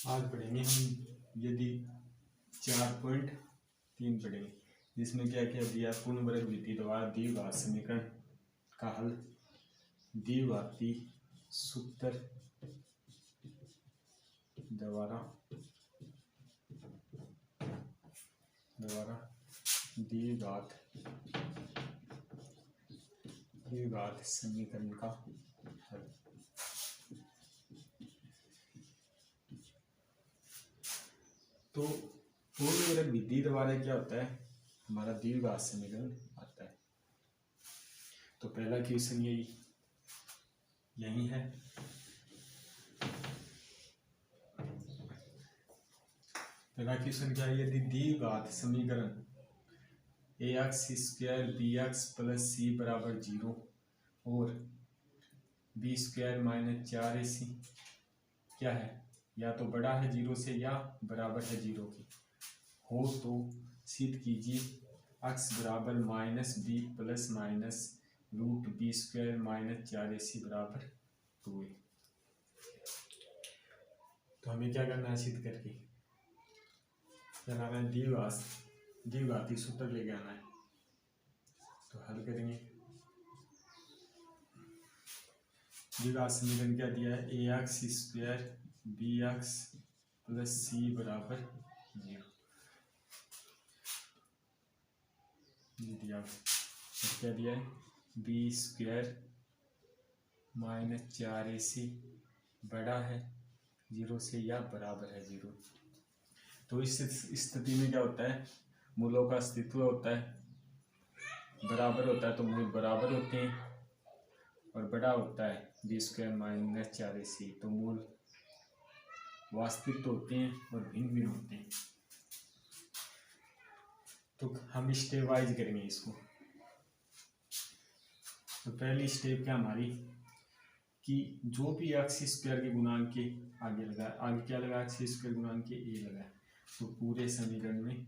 आज पढ़ेंगे हम यदि 4.3 पढ़ेंगे, जिसमें क्या क्या दिया। पूर्णवर्ग विधि द्वारा द्विघात समीकरण का हल, द्विघाती सूत्र द्वारा द्विघात समीकरण का हल। तो पूर्णवर्ग विधि द्वारा क्या होता है, हमारा द्विघात समीकरण आता है। तो पहला क्वेश्चन यही है। पहला क्वेश्चन क्या है, यदि द्विघात समीकरण ax² bx + c = 0 और b² - 4ac क्या है, या तो बड़ा है 0 से या बराबर है 0 के हो, तो सिद्ध कीजिए x बराबर -b + -√b² - 4ac बराबर 2a। तो हमें क्या करना है, सिद्ध करके क्या लाना है, द्विघाती सूत्र लेके आना है। तो हल करेंगे। द्विघात समीकरण क्या दिया है, ax² bx + c = 0 दिया। क्या दिया है, b² - 4ac बड़ा है 0 से या बराबर है 0। तो इस स्थिति में क्या होता है, मूलों का अस्तित्व होता है, बराबर होता है तो मूल बराबर होते हैं, और बड़ा होता है b² - 4ac तो मूल वास्तविक तो होते हैं और भिन्न भिन्न होते हैं। तो हम स्टेप वाइज करेंगे इसको। तो पहली स्टेप क्या हमारी, कि जो भी x² के गुणांक के आगे लगा, आगे क्या लगा, x² गुणांक के a लगा, तो पूरे समीकरण में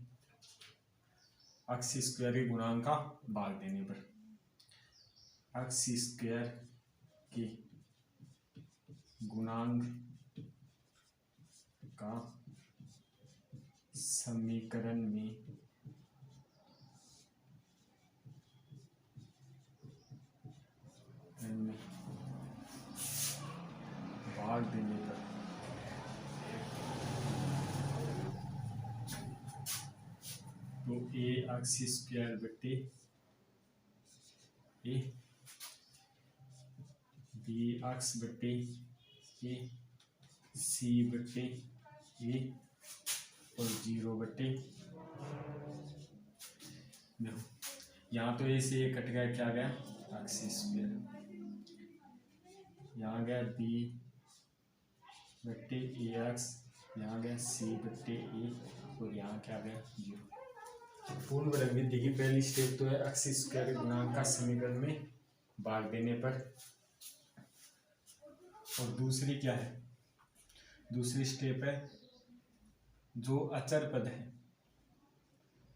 x² के गुणांक का भाग देने पर x² के गुणांक का समीकरण में भाग देने पर तो ax² बटे a, bx बटे a, c बटे a और 0 बटे। यहाँ तो a से a कट गया, क्या गया, x²। यहाँ गया b बटे ax, यहाँ गया c बटे a और यहाँ क्या गया 0। पूर्णवर्ग विधि की पहली स्टेप तो है x² गुणांक का समीकरण में भाग देने पर। और दूसरी क्या है, दूसरी स्टेप है जो अचर पद है।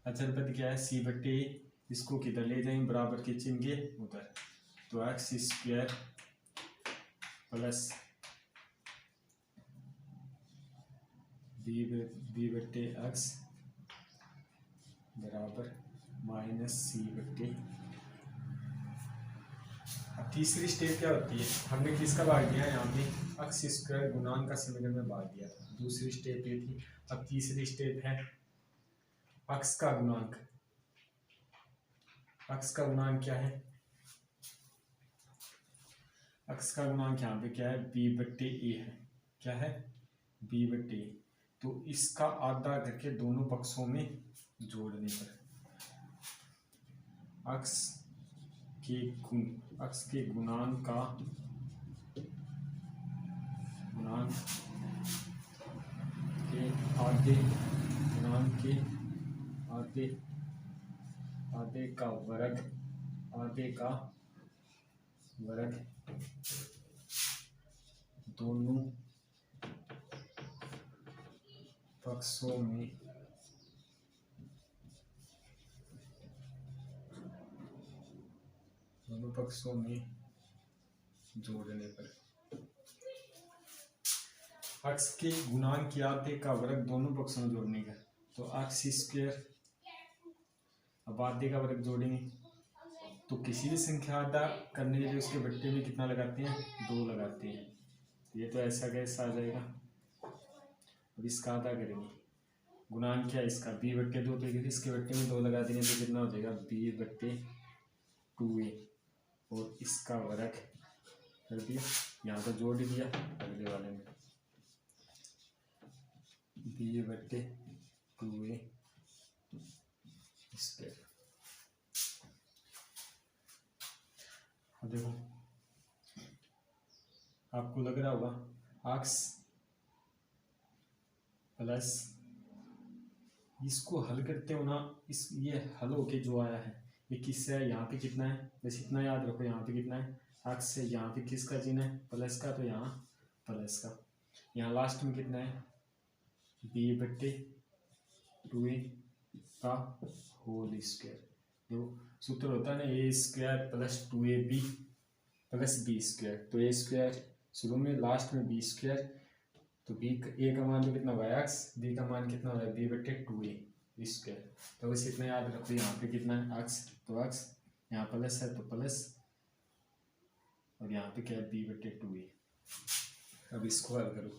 अचर पद क्या है, c बटे a, इसको किधर ले जाएंगे, बराबर के चिन्ह के उधर। तो x² प्लस b बटे x बराबर -c बटे। अब तीसरी स्टेप क्या होती है, हमने किसका भाग दिया, यहाँ पे x² गुणांक का समीकरण में भाग दिया था। दूसरी स्टेप ये थी। अब तीसरी स्टेप है x का गुणांक। x का गुणांक क्या है, x का गुणांक यहाँ पे क्या है, b बटे a है। क्या है, b बटे a। तो इसका आधा करके दोनों पक्षों में जोड़ने पर x के गुणांक का आधे का वर्ग दोनों पक्षों में जोड़ने पर। अक्स के गुणांक की आधे का वर्ग दोनों पक्षों में जोड़ने का, तो अक्स स्क्वायर, अब आधे का वर्ग जोड़ेंगे तो किसी भी संख्या आधा करने के लिए उसके बट्टे में कितना लगाते हैं, 2 लगाते हैं। ये तो ऐसा कैसा आ जाएगा। अब इसका आधा करेंगे, गुणांक क्या है इसका, b/2, तो इसके बट्टे में 2 लगा देंगे तो कितना हो जाएगा, b/2a, और इसका वर्ग कर दिया, यहाँ तो जोड़ दिया अगले वाले में, b/2a स्क्वायर। अब देखो आपको लग रहा होगा अक्स प्लस, इसको हल करते हो ना, इस ये हल होके जो आया है ये किससे है, यहाँ पे कितना है, बस इतना याद रखो, यहाँ पे कितना है, अक्स से, यहाँ पे किसका चिन्ह है, प्लस का, तो यहाँ प्लस का, यहाँ लास्ट में कितना है, b/2a का होल स्क्वायर। जो सूत्र होता है ना, a square plus 2ab plus b square, तो a स्क्वायर शुरू में, लास्ट में b स्क्वायर, तो b a का मान तो कितना हुआ x, b का मान कितना हुआ b/2a स्क्वायर। तो बस इतना याद रखो, यहाँ पे कितना है x, तो x यहाँ प्लस है तो प्लस, और यहाँ पे क्या है b/2a। अब इसको हल करो,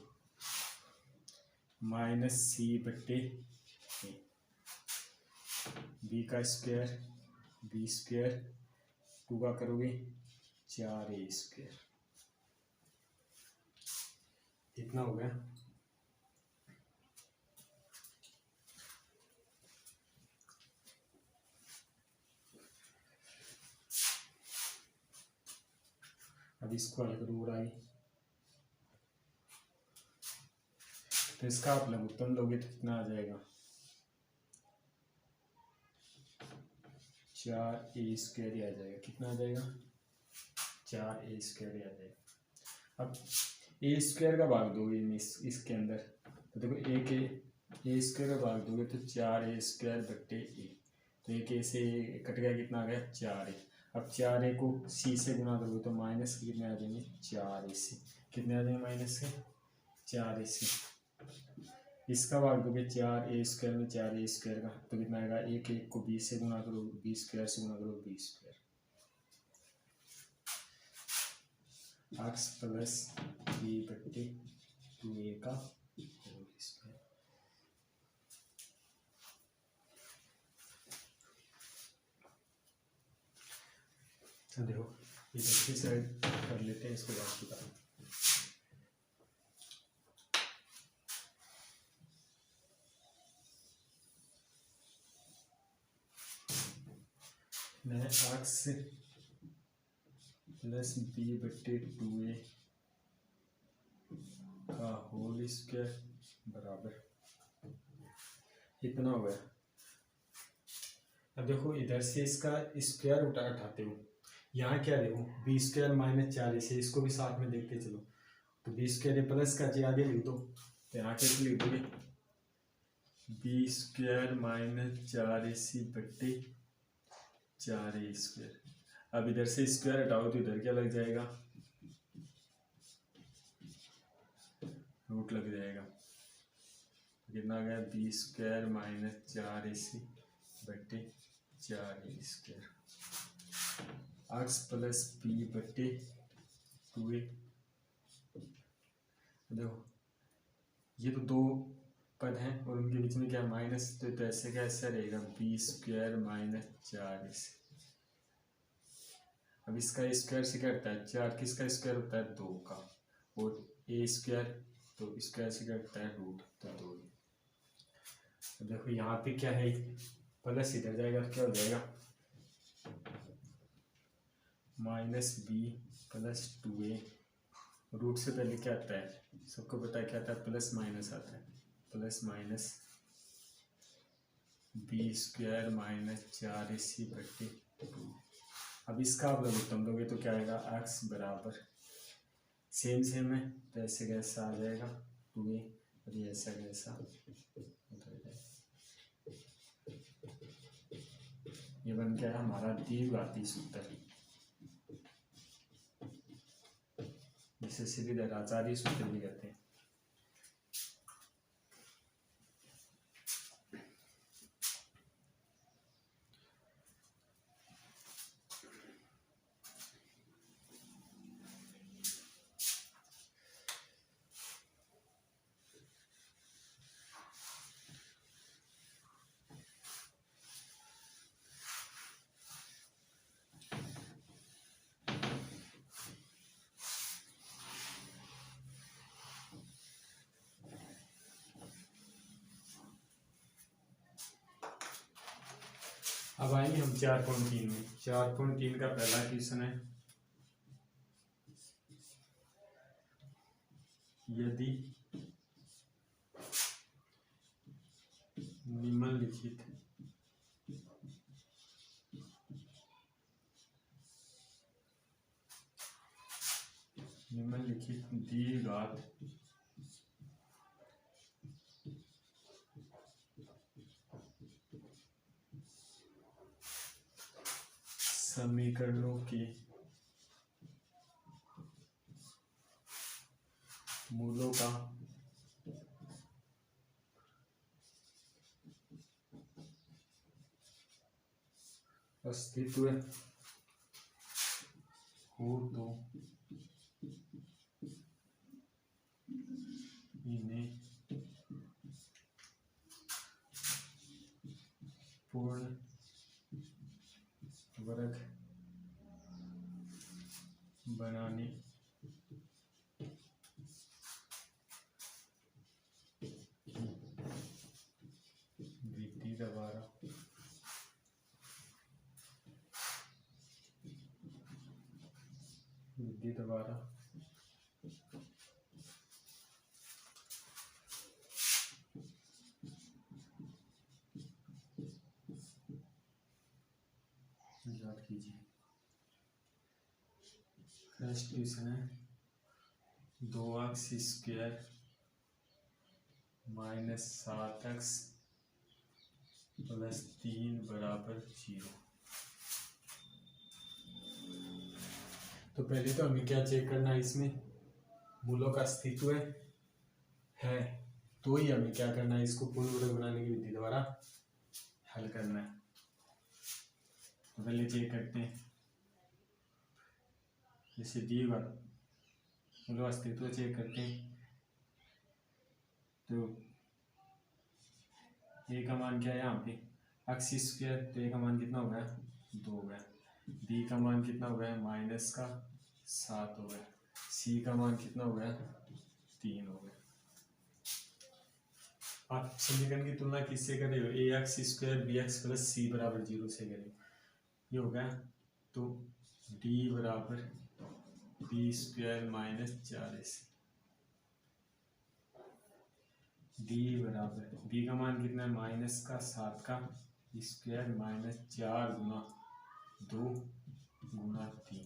-c/a, b का स्क्वायर, b स्क्वायर, 2 का करोगे 4a स्क्वायर, कितना हो गया, अब इसको हल करो और आगे, तो इसका आप लघुत्तम लोगे तो कितना आ जाएगा, 4a स्क्वायर ही आ जाएगा, कितना आ जाएगा, 4a स्क्वायर ही आ जाएगा। अब a स्क्वायर का भाग दोगे इसके अंदर, तो देखो a स्क्वायर का भाग दोगे तो 4a स्क्वायर बट्टे a, तो एक a से कट गया, कितना आ गया, 4a। अब 4a को c से गुना करोगे तो माइनस कितने आ जाएंगे, 4ac, कितने आ जाएंगे माइनस से, 4ac। इसका भाग दोगे 4a स्क्वायर में 4a स्क्वायर का, तो कितना आएगा, एक को b से गुना करो, b स्क्वायर से गुना करो, b square, x plus b/2a का होल स्क्वायर। तो देखो इधर की साइड कर लेते हैं इसको बाकी का, मैं x प्लस b/2a का होल स्क्वायर बराबर, इतना हो गया। अब देखो इधर से इसका स्क्वायर उठाते हो, यहाँ क्या देखो, b स्क्वायर माइनस 4ac, इसको भी साथ में देखते चलो, तो b स्क्वायर प्लस का आगे लिख दो, तो यहाँ कैसे लिख दोगे, b स्क्वायर माइनस 4ac बट्टे 4a स्क्वायर। अब इधर से स्क्वायर हटाओ तो इधर क्या लग जाएगा, रूट लग जाएगा, कितना आ गया, b स्क्वायर माइनस 4ac बट्टे 4a square, x plus b/2a। देखो ये तो 2 पद हैं और उनके बीच में क्या माइनस, तो ऐसे कैसे रहेगा, b स्क्वायर माइनस 4ac। अब इसका स्क्वायर से क्या करता है, 4 किसका स्क्वायर होता है, 2 का, और a स्क्वायर तो स्क्वायर से क्या करता है, रूट, तो 2। तो देखो यहाँ पे क्या है, प्लस इधर जाएगा तो क्या हो जाएगा, -b+2a, रूट से पहले क्या आता है, सबको पता है क्या आता है, प्लस माइनस आता है, plus minus b square minus 4ac बट्टे 2। अब इसका आप लघुत्तम दोगे तो क्या आएगा, x बराबर सेम है, तो ऐसे कैसा आ जाएगा 2a, और ये ऐसा कैसा उधर जाएगा, ये बन गया हमारा द्विघाती सूत्र, जिसे सीधे आचार्य सूत्र भी कहते हैं। अब आएंगे हम 4.3 में। 4.3 का पहला क्वेश्चन है, यदि निम्नलिखित द्विघात समीकरणों के मूलों का अस्तित्व हो तो इन्हें पूर्ण वर्ग बनाने विधि द्वारा याद कीजिए। फर्स्ट क्वेश्चन है 2x square minus 7x plus 3 बराबर 0। तो पहले तो हमें क्या चेक करना है, इसमें मूलों का अस्तित्व है तो ही हमें क्या करना है, इसको पूर्ण वर्ग बनाने की विधि द्वारा हल करना है। तो पहले चेक करते हैं, जैसे डी बार मूलों अस्तित्व चेक करते हैं। तो ए का मान क्या है यहाँ पे, एक्स स्क्वायर, तो ए का मान कितना हो गया 2 हो गया। बी का मान कितना हो गया माइनस का 7 हो गया। सी का मान कितना हो गया 3 हो गया। आप समीकरण की तुलना किससे कर रहे हो, A X square B X plus C बराबर 0 से करें, ये हो गया। तो डी बराबर B square minus 4ac, D बराबर बी का मान कितना है माइनस का 7 का स्क्वायर माइनस 4 गुना 2 गुना 3,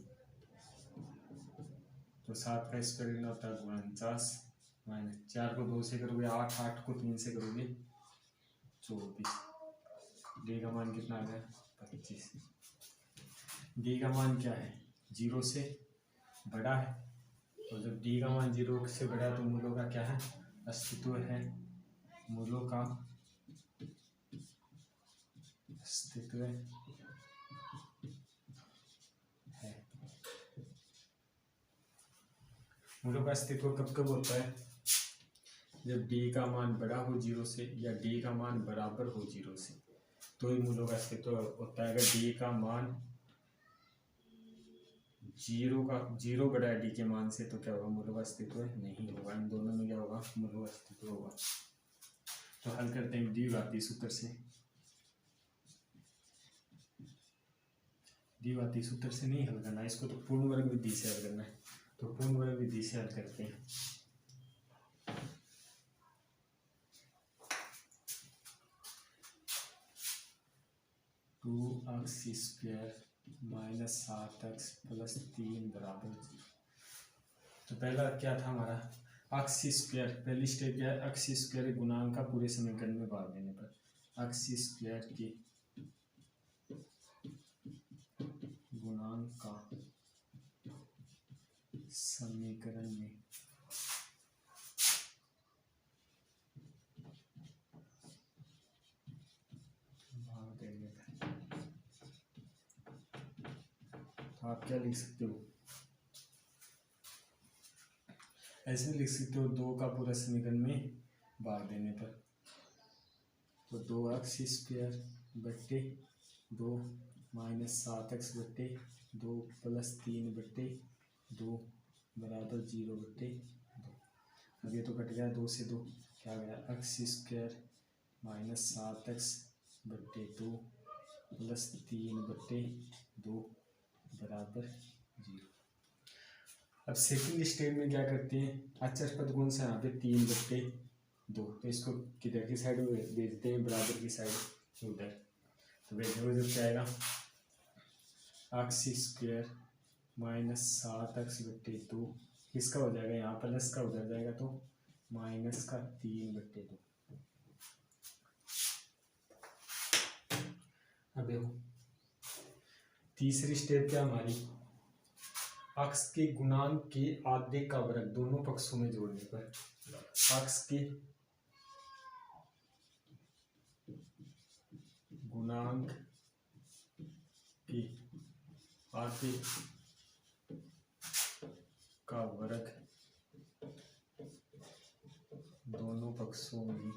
तो 7 का स्क्वायर कितना होता है 49 माइनस 4 को 2 से करोगे 8, 8 को 3 से करोगे 24। डी का मान कितना आ गया 25। डी का मान क्या है 0 से बड़ा है, तो जब डी का मान 0 से बड़ा है तो मूलों का क्या है अस्तित्व है, मूलों का अस्तित्व है। मूलों का अस्तित्व कब कब होता है, जब डी का मान बड़ा हो 0 से या डी का मान बराबर हो 0 से, तो ही मूलों का अस्तित्व होता है। अगर डी का मान 0 बड़ा है डी के मान से, तो क्या होगा मूलों का अस्तित्व नहीं होगा। इन दोनों में क्या होगा मूलों का अस्तित्व होगा। तो हल करते हैं द्विघाती सूत्र से। द्विघाती सूत्र से नहीं हल करना है इसको, तो पूर्ण वर्ग विधि से हल करना है। तो पूर्ण वर्ग विधि से हल करते हैं। Two x square minus 7x plus 3 बराबर 0। तो पहला क्या था हमारा एक्स स्क्वायर, पहली स्टेप क्या है एक्स स्क्वायर गुणांक का पूरे समीकरण में भाग देने पर एक्स स्क्वायर के गुणांक का समीकरण में भाग देने पर, तो आप क्या लिख सकते हो, ऐसे लिख सकते हो 2 का पूरा समीकरण में भाग देने पर। तो 2x स्क्वायर बट्टे 2 माइनस 7x बट्टे 2 प्लस 3 बट्टे 2 बराबर 0 बट्टे 2। अब ये तो कट गया 2 से 2, क्या गया x स्क्वायर माइनस 7x बट्टे 2 प्लस 3/2 बराबर 0। अब सेकंड स्टेप में क्या करते हैं, अचर पद कौन सा यहाँ पे 3/2, तो इसको किधर की साइड भेजते हैं, बराबर की साइड उधर। तो भेजने जब क्या आएगा, x स्क्वायर माइनस 7x/2 किसका हो जाएगा, यहाँ प्लस का उधर जाएगा तो माइनस का 3/2। अब देखो तीसरी स्टेप क्या हमारी, x के गुणांक के आधे का वर्ग दोनों पक्षों में जोड़ने पर x के गुणांक के आधे का वर्ग दोनों पक्षों में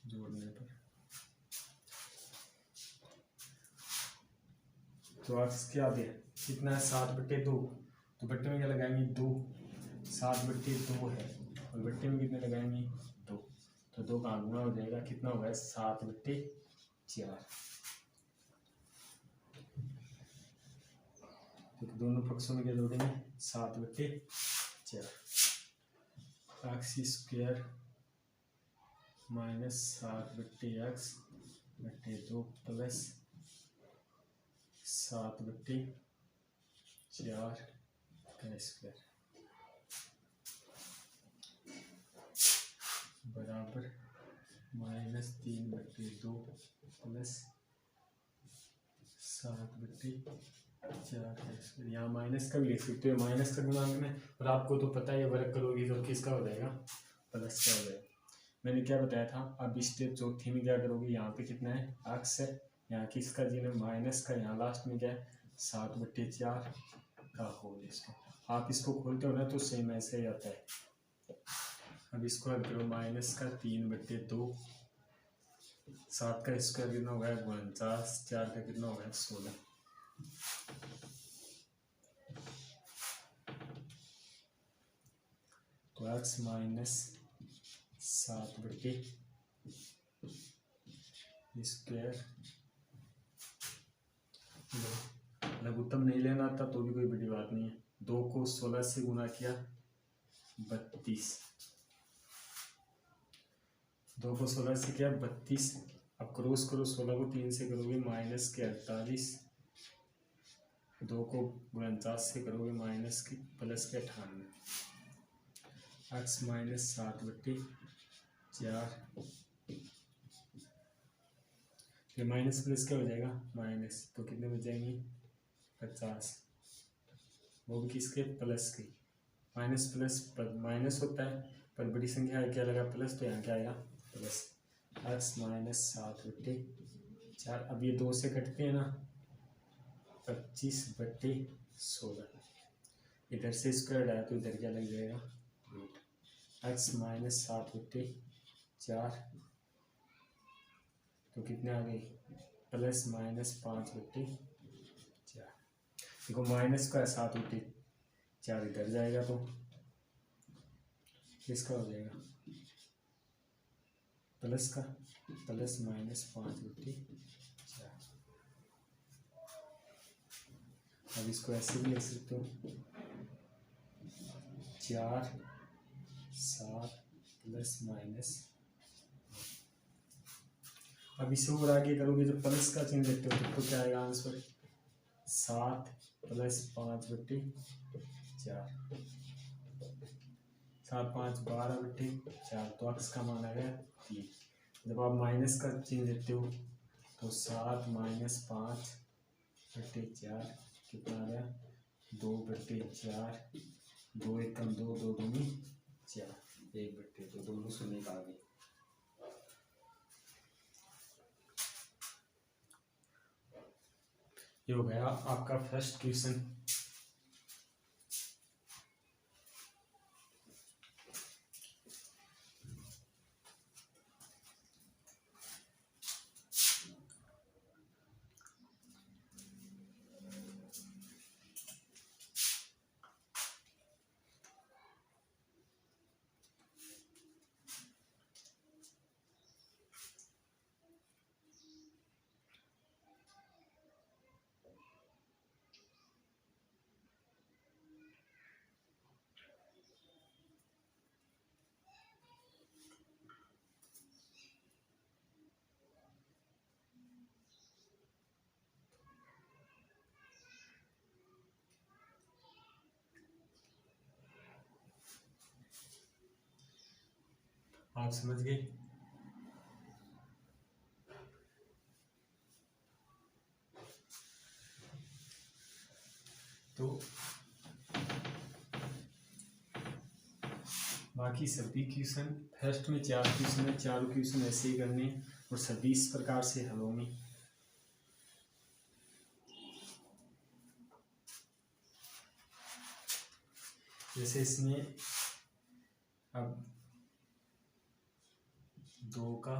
जोड़ने पर, तो x क्या दे कितना है 7/2, तो बट्टे में क्या लगाएंगे 2, 7/2 है और बट्टे में कितने लगाएंगे 2, तो 2 का गुणा हो जाएगा, कितना होगा 7/4। तो दोनों पक्षों में क्या जोड़ेंगे 7/4, x square minus 7/x/2 plus 7/4 का स्क्वायर बराबर -3/2 प्लस 7/4 का स्क्वायर। यहाँ माइनस का भी लिख सकते हो, माइनस का गुणांक में, और आपको तो पता है वर्ग करोगे तो किसका हो जाएगा, प्लस का हो जाएगा। मैंने क्या बताया था, अब स्टेप चौथी में क्या करोगे, यहाँ पे कितना है x है, यहाँ किसका चिन्ह है माइनस का, यहाँ लास्ट में क्या है 7/4 का होल। इसको आप इसको खोलते हो ना तो सेम ऐसे ही आता है। अब इसको हल करो, माइनस का 3/2, 7 का स्क्वायर कितना होगा 49, 4 का कितना होगा 16। तो x माइनस 7/2 लघुत्तम नहीं लेना था तो भी कोई बड़ी बात नहीं है। 2 को 16 से गुना किया 32, 2 को 16 से किया 32। अब क्रॉस करो, 16 को 3 से करोगे माइनस के 48, 2 को 49 से करोगे माइनस के प्लस के 98। x माइनस 7/4, ये माइनस प्लस क्या हो जाएगा माइनस, तो कितने बच जाएंगे 50, वो भी किसके प्लस के। माइनस प्लस माइनस होता है पर बड़ी संख्या क्या लगा प्लस, तो यहाँ क्या आएगा प्लस। x माइनस 7/4, अब ये 2 से कटते हैं ना 25/16, इधर से स्क्वायर आया तो इधर क्या लग जाएगा रूट। x माइनस 7/4 तो कितने आ गए प्लस -5/4। देखो माइनस का 7/4 इधर जाएगा तो किसका हो जाएगा प्लस का, प्लस -5/4। अब इसको ऐसे भी लिख सकते हो 4, 7 प्लस माइनस। अब इसे और आगे करोगे जब प्लस का चिन्ह देखते हो तो क्या आएगा आंसर 7 प्लस 5/4, 7 5 12/4, तो x का मान आ गया 3। जब आप माइनस का चिन्ह देखते हो तो 7 माइनस 5/4 कितना आ गया 2/4, 2 1 कम 2, 2 दूनी 4, 1/2, दोनों शून्य का आ गए। ये हो गया आपका फर्स्ट क्वेश्चन। आप समझ गए? तो बाकी सभी क्वेश्चन फर्स्ट में 4 क्वेश्चन है, चारों क्वेश्चन ऐसे ही करने और सभी इस प्रकार से हल होंगे। जैसे इसमें अब 2 का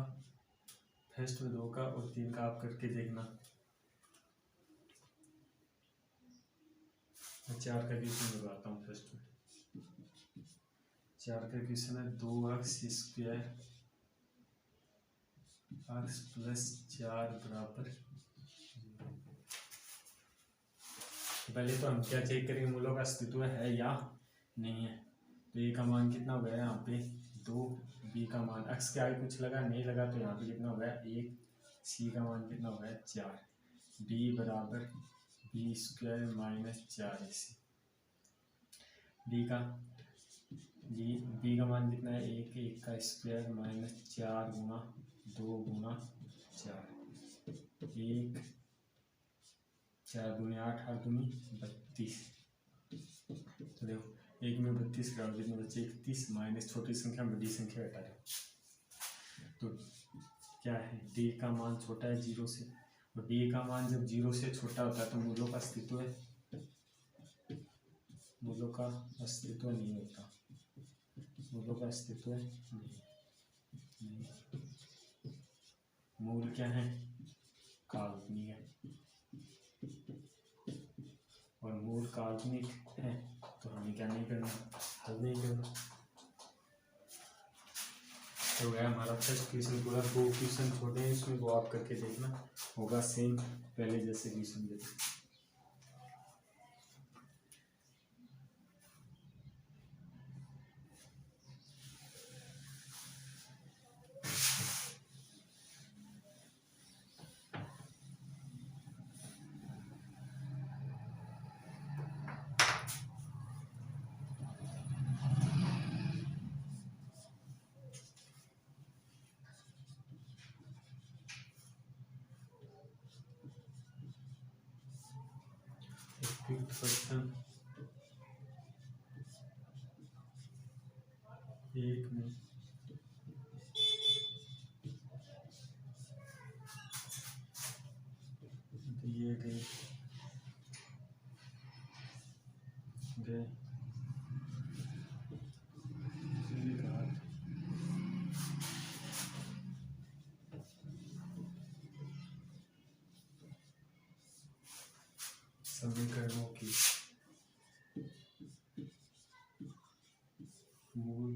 फर्स्ट में 2 का और 3 का आप करके देखना। 4 का क्वेश्चन बताता हूँ। फर्स्ट में 4 का क्वेश्चन है 2x स्क्वायर x प्लस 4 बराबर। पहले तो हम क्या चेक करेंगे, मूलों का अस्तित्व है या नहीं है। तो a का मान कितना हो गया यहाँ पे 2, b का मान x के आगे कुछ लगा नहीं लगा तो यहाँ पे कितना हो गया 1, c का मान कितना हो गया 4, d बराबर b square minus 4ac। b का मान कितना है 1, 1 का स्क्वायर माइनस 4 गुना 2 गुना 4, 1 4 दूनी 8, 8 दूनी 32। तो देखो 1 में 32 का कितने बच्चे 31 माइनस छोटी संख्या बड़ी संख्या हटा दो। तो क्या है d का मान छोटा है 0 से, और d का मान जब 0 से छोटा होता है तो मूलों का अस्तित्व है, मूलों का अस्तित्व नहीं होता, मूलों का अस्तित्व नहीं। मूल क्या है काल्पनिक है, और मूल काल्पनिक है तो हमें क्या नहीं करना, हल नहीं करना। तो गया हमारा फर्स्ट क्वेश्चन पूरा। 2 क्वेश्चन छोटे हैं इसमें, वो आप करके देखना, होगा सेम पहले जैसे क्वेश्चन देते। क्वेश्चन 1 में दिए गए समीकरणों की मूल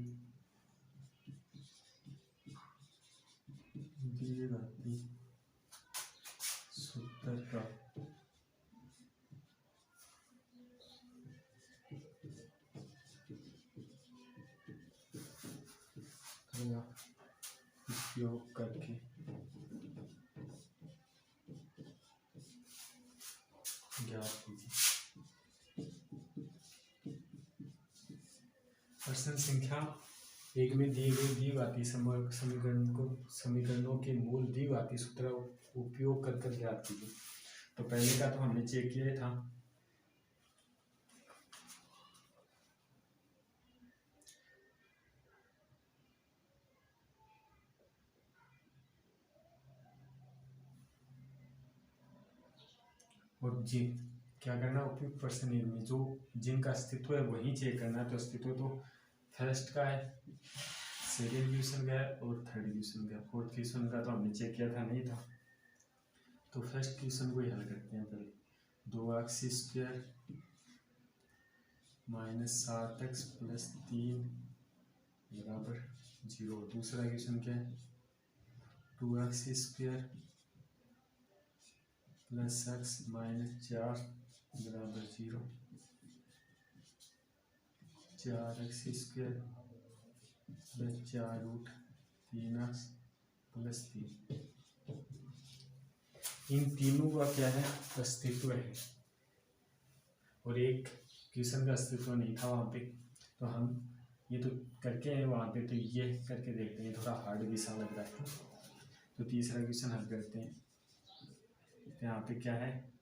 दिए जाती सूत्र का उपयोग करके ज्ञात कीजिए। प्रश्न संख्या 1 में दिए गए द्विघाती समीकरणों के मूल द्विघाती सूत्र उपयोग कर ज्ञात कीजिए। तो पहले का तो हमने चेक किया था, और क्या करना उपयुक्त प्रश्न में जो जिनका अस्तित्व है वही चेक करना है। तो अस्तित्व तो फर्स्ट का है, सेकेंड क्वेश्चन का है और थर्ड क्वेश्चन का। फोर्थ क्वेश्चन का तो हमने चेक किया था, नहीं था। तो फर्स्ट क्वेश्चन को ही हल करते हैं पहले। 2x square minus 7x plus 3 बराबर 0। दूसरा क्वेश्चन क्या है 2x square plus x minus 4 बराबर 0। 4x square plus 4 root 3x plus 3। इन तीनों का क्या है अस्तित्व है, और एक क्वेश्चन का अस्तित्व नहीं था वहाँ पे। तो हम ये तो करके हैं वहाँ पे, तो ये करके देखते हैं, थोड़ा हार्ड भी सा लग रहा है। तो तीसरा क्वेश्चन हल करते हैं। तो यहाँ पे क्या है,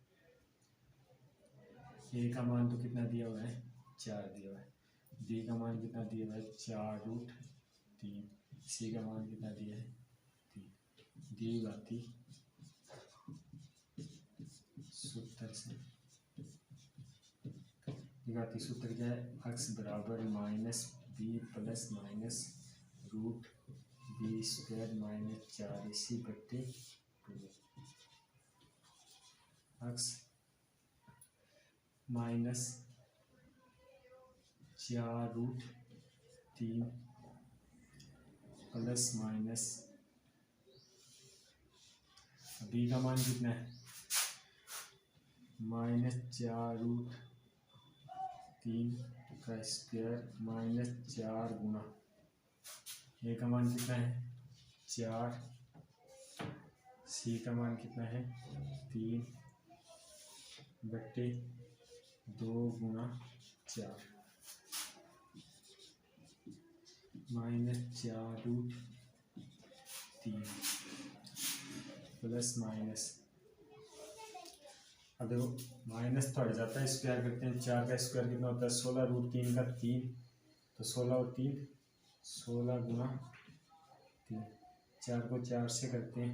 ए का मान तो कितना दिया हुआ है 4 दिया हुआ है, बी का मान कितना दिया हुआ है 4√3, सी का मान कितना दिया है 3, दी बाती सूत्र से दिखाती सूत्र क्या है, x बराबर -b+-√b² -4ac/2, x -4√3 ± बी का मान कितना है -4√3 का स्क्वायर -4 गुना, ए का मान कितना है 4, सी का मान कितना है 3/2 गुना 4 -4√3 प्लस माइनस, अब देखो माइनस तो हट जाता है, स्क्वायर करते हैं, 4 का स्क्वायर कितना होता है 16√3 का 3, तो 16 और 3 16 गुना 3, 4 को 4 से करते हैं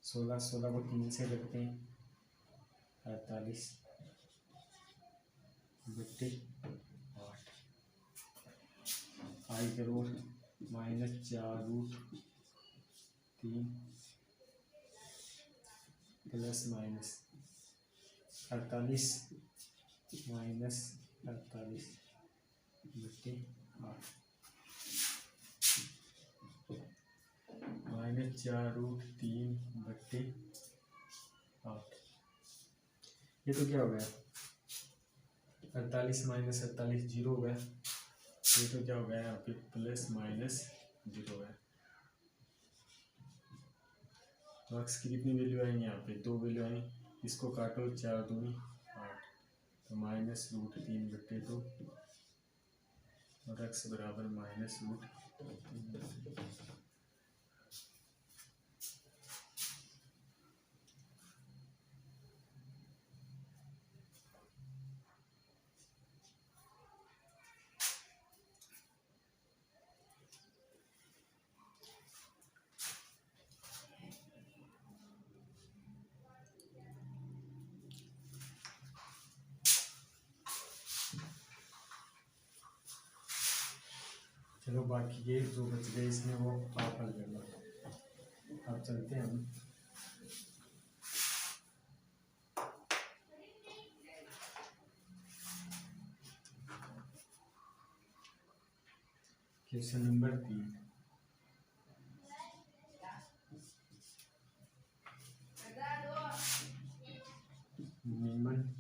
16, 16 को 3 से करते हैं 48/8, आई करोड़ -4√3 प्लस माइनस 48 -48/8 -4√3/8, ये तो क्या हो गया 48 -48 जीरो हो गया, ये तो क्या हो गया यहाँ पे प्लस माइनस 0 हो गया। तो x की कितनी वैल्यू आएंगी यहाँ पे 2 वैल्यू आएंगी, इसको काटो 4 दूनी 8, तो -√3/2 और x बराबर -√3/2। चलो बाकी ये जो बच गए इसमें वो आप हल कर लो। अब चलते हैं हम क्वेश्चन नंबर 3। निम्न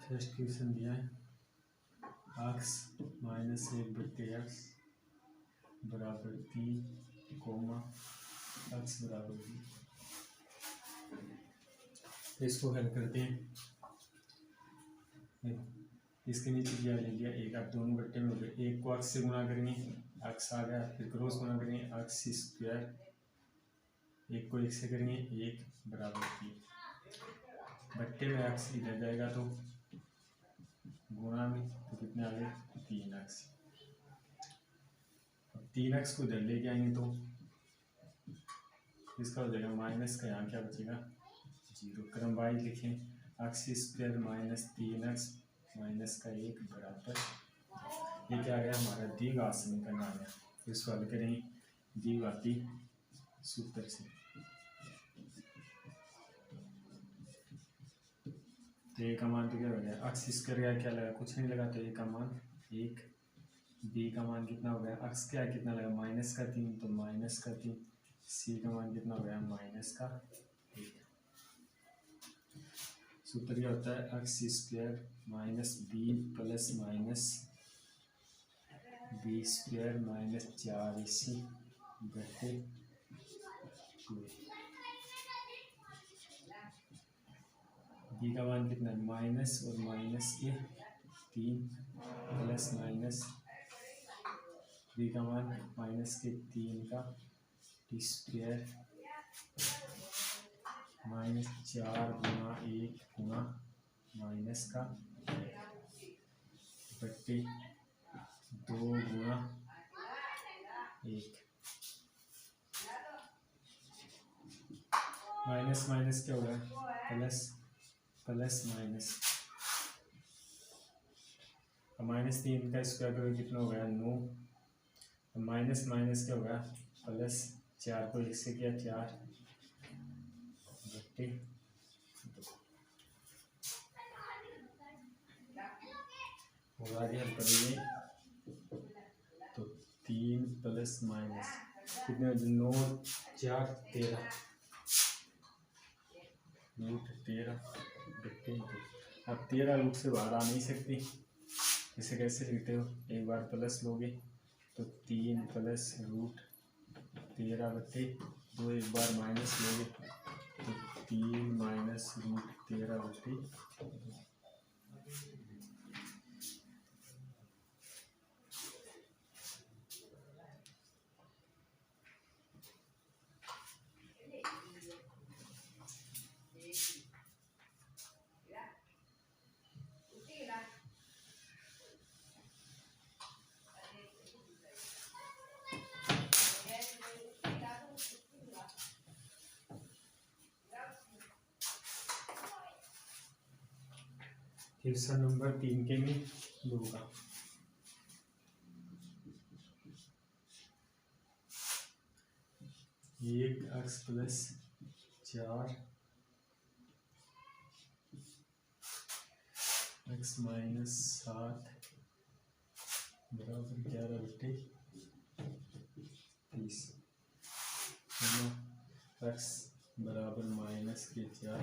फर्स्ट क्वेश्चन दिया है x -1/x बराबर 3, x बराबर 3। इसको हल करते हैं, इसके नीचे क्या ले लिया एक, आप दोनों बट्टे में हो गए, एक को x से गुना करेंगे x आ गया, फिर क्रॉस गुना करेंगे x², एक को 1 से करेंगे 1 बराबर 3, बट्टे में x इधर जाएगा तो गुणा में, तो कितने आ गए 3x, अब 3x को इधर लेके आएंगे तो इसका हो जाएगा माइनस का, यहाँ क्या बचेगा 0, क्रम वाइज लिखें x² -3x -1 बराबर, ये क्या आ गया हमारा द्विघात समीकरण आ गया। तो इसको हल करेंगे द्विघाती सूत्र से, तो ए का मान तो क्या हो गया x² का क्या लगा, कुछ नहीं लगा, तो ए का मान 1, बी का मान कितना हो गया x क्या कितना लगा -3, तो -3, सी का मान कितना हो गया -1। सूत्र क्या होता है x square minus B plus minus B square minus 4ac बटे 2। बी का मान कितना है माइनस और माइनस के 3 प्लस माइनस बी का मान माइनस के 3 का टी स्क्वायर माइनस 4 गुना 1 गुना माइनस का बट्टे 2 गुना 1। माइनस माइनस क्या होगा प्लस प्लस माइनस माइनस 3 का स्क्वायर करोगे कितना हो गया 9। माइनस माइनस क्या होगा प्लस 4 को 1 से किया 4 बट्टे 2। और आगे हल करेंगे तो 3 प्लस माइनस कितने 9 4 13 रूट 13 बट्टे 2। अब 13 रूट से बाहर आ नहीं सकती, इसे कैसे लिखते हो एक बार प्लस लोगे तो 3 प्लस रूट 13 बट्टे 2, एक बार माइनस लोगे तो 3 माइनस रूट 13 बट्टे 2। क्वेश्चन नंबर 3 के में दूंगा। एक एक्स प्लस 4 एक्स माइनस 7 बराबर 11 बटे 30। एक्स बराबर माइनस के 4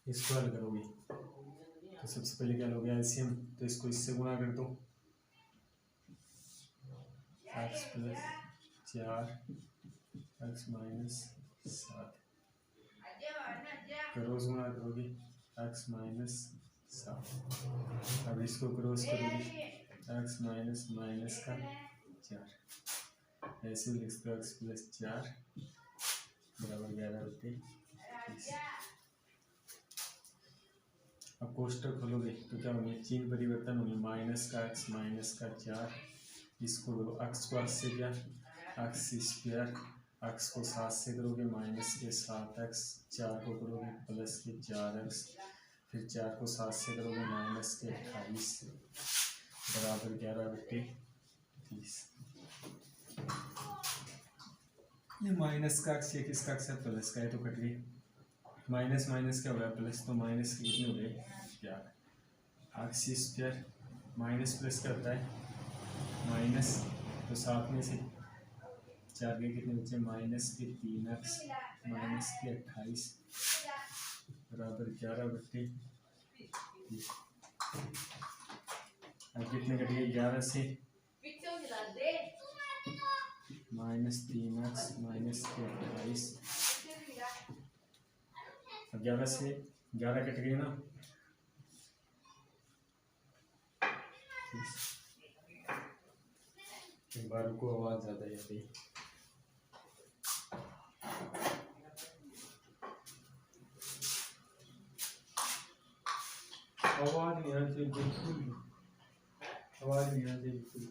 इसको हल करोगे तो सबसे पहले क्या लोगे एलसीएम, तो इसको इससे गुणा कर दो x plus 4 x minus 7 cross गुणा करोगे एक्स माइनस 7। अब इसको क्रॉस करोगे एक्स माइनस माइनस का 4, ऐसे लिख सकते हो एक्स प्लस 4 बराबर 11 बटे 30। अब कोष्टक खोलोगे तो क्या होंगे चिन्ह परिवर्तन होंगे माइनस का एक्स माइनस का 4, इसको करो एक्स को 8 से क्या एक्स स्क्वायर, एक्स को 7 से करोगे माइनस के 7x, 4 को करोगे प्लस के 4x, फिर 4 को 7 से करोगे माइनस के 28 बराबर 11 बटे 30। ये माइनस का एक्स है किसका एक्स है प्लस का है तो कट गई, माइनस माइनस क्या हो गया प्लस, तो माइनस के कितने हो गए 11। एक्स स्क्वायर माइनस प्लस क्या होता है माइनस, तो 7 में से 4 के कितने बच्चे माइनस के 3x माइनस के 28 बराबर 11 बटे 30। अब कितने कटिए 11 से माइनस 3x माइनस के 28, अब 11 से 11 कट गए ना, एक बार को आवाज ज्यादा जाती है। आवाज नहीं आती बिल्कुल, आवाज नहीं आती बिल्कुल।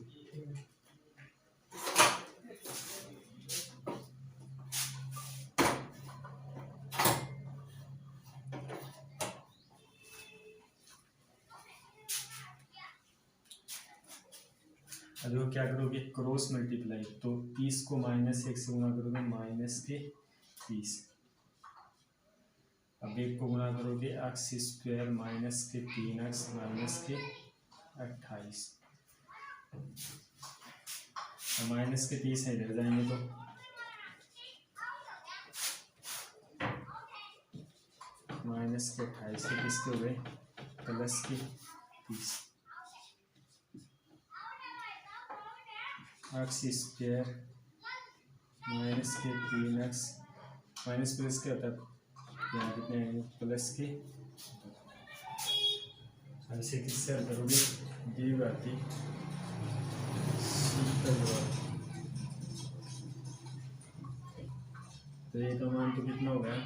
देखो क्या करोगे क्रॉस मल्टीप्लाई, तो 30 को माइनस 1 से गुणा करोगे माइनस के 30। अब 1 को गुणा करोगे एक्स स्क्वायर माइनस के 3x माइनस के 28। माइनस के 30 है, इधर जाएंगे तो माइनस के 28 से किसके हुए प्लस के 30 एक्स स्क्वायर माइनस के 3x माइनस प्लस क्या होता है यहाँ कितने प्लस के ऐसे किससे हल करोगे डी बाती तो ए का मान तो कितना हो गया 1,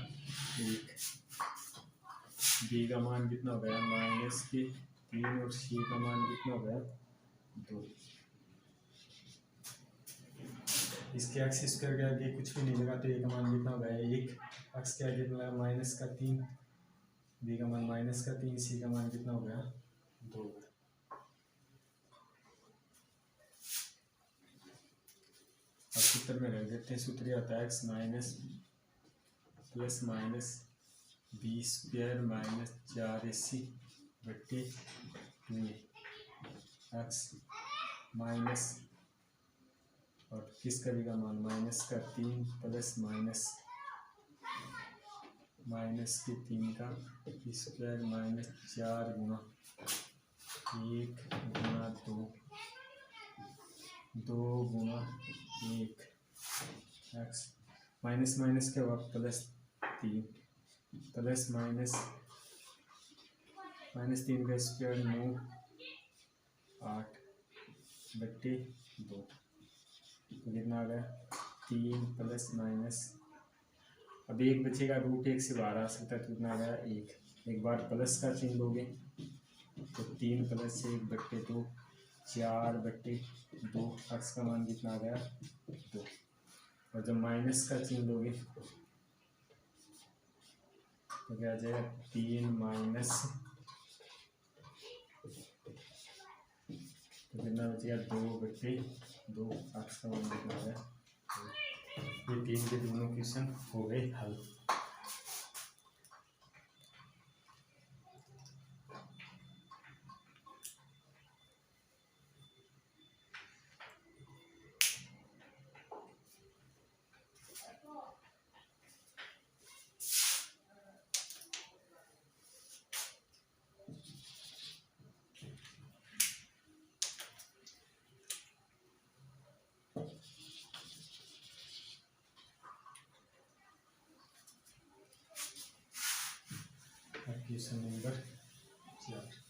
बी का मान कितना हो गया माइनस के 3 और सी का मान कितना हो गया 2। इसके एक्स स्क्वायर के आगे कुछ भी नहीं लगा तो ए का मान कितना हो गया 1, एक्स के आगे लगा माइनस का 3, बी का मान माइनस का 3, सी का मान कितना हो गया 2। अब सूत्र में रख देते हैं, सूत्र ये आता है x minus plus minus B square minus 4ac बट्टे 2 एक्स माइनस और किसका भी का मान माइनस का 3 प्लस माइनस माइनस के 3 का स्क्वायर माइनस 4 गुना 1 गुना 2 गुना 1 एक्स माइनस माइनस के बाद प्लस 3 प्लस माइनस माइनस 3 का स्क्वायर 9 8 बट्टे 2 तो कितना आ गया 3 प्लस माइनस अब 1 बचेगा रूट 1 से बाहर आ सकता है तो कितना आ गया 1 एक बार प्लस का चिन्ह लोगे तो 3 प्लस 1 बट्टे 2 4 बट्टे 2 एक्स का मान कितना आ गया 2 और जब माइनस का चिन्ह लोगे तो क्या आ जाएगा 3 माइनस तो कितना बचेगा 2 बट्टे 2 एक्स का मान कितना आ गया। ये 3 के दोनों क्वेश्चन हो गए हल। Question number 4